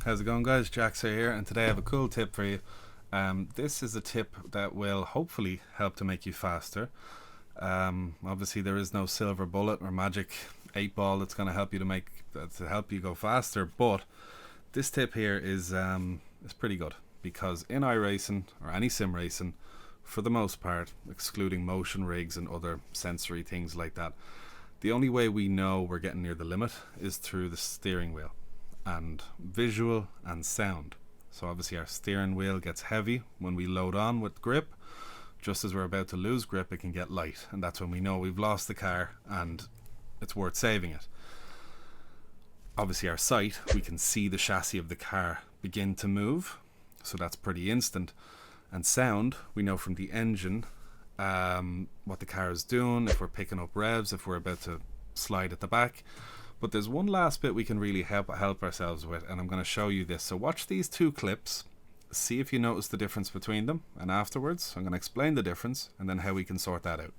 How's it going, guys? Jackzer here, and today I have a cool tip for you. This is a tip that will hopefully help to make you faster. Obviously, there is no silver bullet or magic 8 ball that's going to help you go faster. But this tip here is pretty good because in iRacing or any sim racing, for the most part, excluding motion rigs and other sensory things like that, the only way we know we're getting near the limit is through the steering wheel and visual and sound. So obviously our steering wheel gets heavy when we load on with grip. Just as we're about to lose grip, it can get light, and that's when we know we've lost the car and it's worth saving it. Obviously our sight, we can see the chassis of the car begin to move, so that's pretty instant. And sound, we know from the engine what the car is doing, if we're picking up revs, if we're about to slide at the back. But there's one last bit we can really help ourselves with, and I'm going to show you this. So watch these two clips, see if you notice the difference between them, and afterwards I'm going to explain the difference and then how we can sort that out.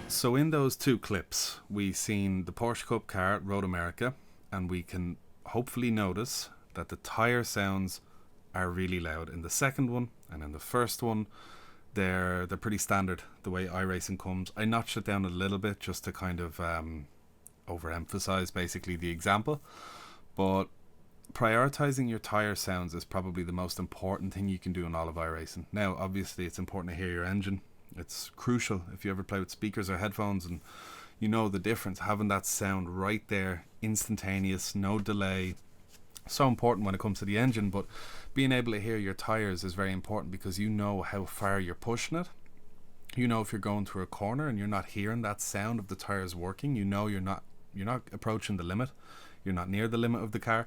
So in those two clips, we've seen the Porsche Cup car at Road America, and we can hopefully notice that the tyre sounds are really loud in the second one, and in the first one, they're pretty standard the way iRacing comes. I notched it down a little bit just to kind of overemphasize basically the example, but prioritizing your tyre sounds is probably the most important thing you can do in all of iRacing. Now, obviously, it's important to hear your engine. It's crucial if you ever play with speakers or headphones and you know the difference. Having that sound right there, instantaneous, no delay, so important when it comes to the engine. But being able to hear your tires is very important because you know how far you're pushing it. You know if you're going through a corner and you're not hearing that sound of the tires working, you know you're not approaching the limit. You're not near the limit of the car.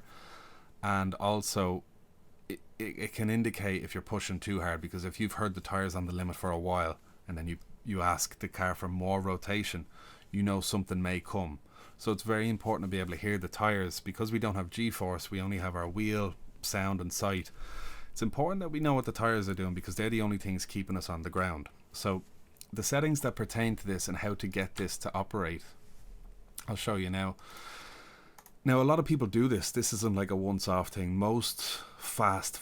And also it can indicate if you're pushing too hard, because if you've heard the tires on the limit for a while and then you ask the car for more rotation, you know something may come. So it's very important to be able to hear the tires. Because we don't have G-force, we only have our wheel, sound and sight. It's important that we know what the tires are doing because they're the only things keeping us on the ground. So the settings that pertain to this and how to get this to operate, I'll show you now. Now, a lot of people do this. This isn't like a once-off thing. Most fast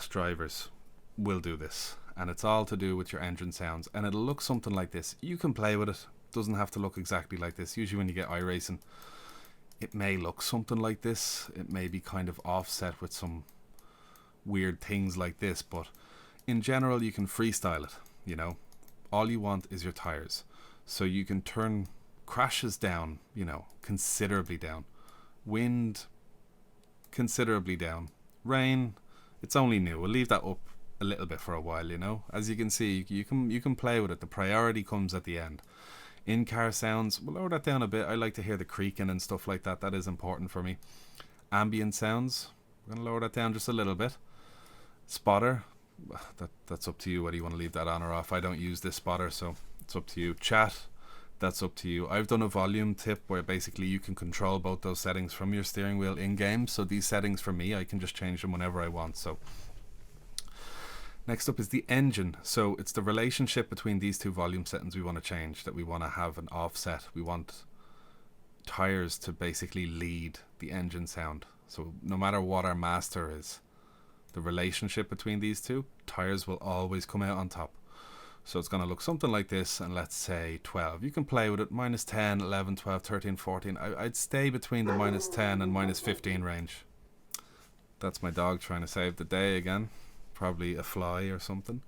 drivers will do this. And it's all to do with your engine sounds. And it'll look something like this. You can play with it. Doesn't have to look exactly like this. Usually when you get iRacing, it may look something like this. It may be kind of offset with some weird things like this. But in general, you can freestyle it, you know. All you want is your tires. So you can turn crashes down, you know, considerably down. Wind, considerably down. Rain, it's only new. We'll leave that up a little bit for a while, you know. As you can see, you can play with it. The priority comes at the end. In-car sounds, we'll lower that down a bit. I like to hear the creaking and stuff like that. That is important for me. Ambient sounds, we're going to lower that down just a little bit. Spotter, that's up to you whether you want to leave that on or off. I don't use this spotter, so it's up to you. Chat, that's up to you. I've done a volume tip where basically you can control both those settings from your steering wheel in-game. So these settings for me, I can just change them whenever I want. So next up is the engine. So it's the relationship between these two volume settings we want to change, that we want to have an offset. We want tires to basically lead the engine sound. So no matter what our master is, the relationship between these two, tires will always come out on top. So it's going to look something like this, and let's say 12. You can play with it, minus 10, 11, 12, 13, 14. I'd stay between the minus 10 and minus 15 range. That's my dog trying to save the day again. Probably a fly or something.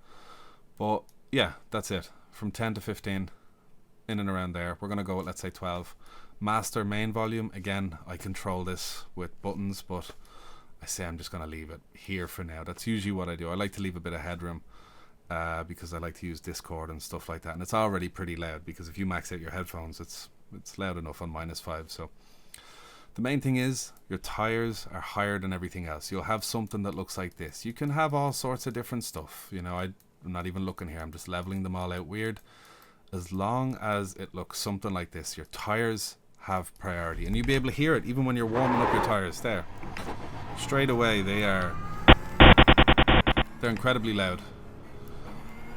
But yeah, that's it. from 10 to 15, in and around there. We're going to go with, let's say, 12. Master main volume, again, I control this with buttons, but I say I'm just going to leave it here for now. That's usually what I do. I like to leave a bit of headroom because I like to use Discord and stuff like that. And it's already pretty loud, because if you max out your headphones, it's loud enough on -5. So the main thing is your tires are higher than everything else. You'll have something that looks like this. You can have all sorts of different stuff. You know, I'm not even looking here. I'm just leveling them all out weird. As long as it looks something like this, your tires have priority. And you'll be able to hear it even when you're warming up your tires there. Straight away, they're incredibly loud.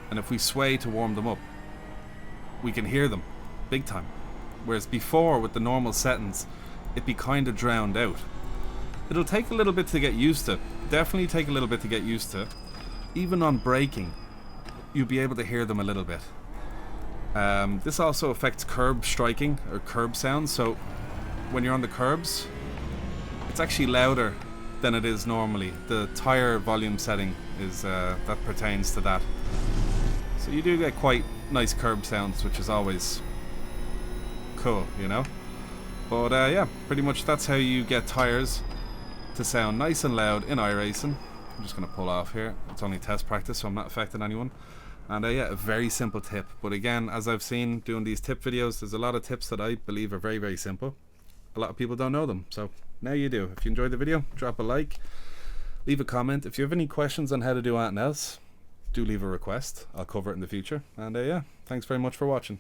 And if we sway to warm them up, we can hear them big time. Whereas before, with the normal settings, it'd be kind of drowned out. It'll take a little bit to get used to. Definitely take a little bit to get used to. Even on braking, you'll be able to hear them a little bit. This also affects curb striking or curb sounds. So when you're on the curbs, it's actually louder than it is normally. The tire volume setting is that pertains to that. So you do get quite nice curb sounds, which is always cool, you know. But yeah, pretty much that's how you get tires to sound nice and loud in iRacing. I'm just going to pull off here. It's only test practice, so I'm not affecting anyone. And yeah, a very simple tip. But again, as I've seen doing these tip videos, there's a lot of tips that I believe are very, very simple. A lot of people don't know them, so now you do. If you enjoyed the video, drop a like, leave a comment. If you have any questions on how to do anything else, do leave a request. I'll cover it in the future. And yeah, thanks very much for watching.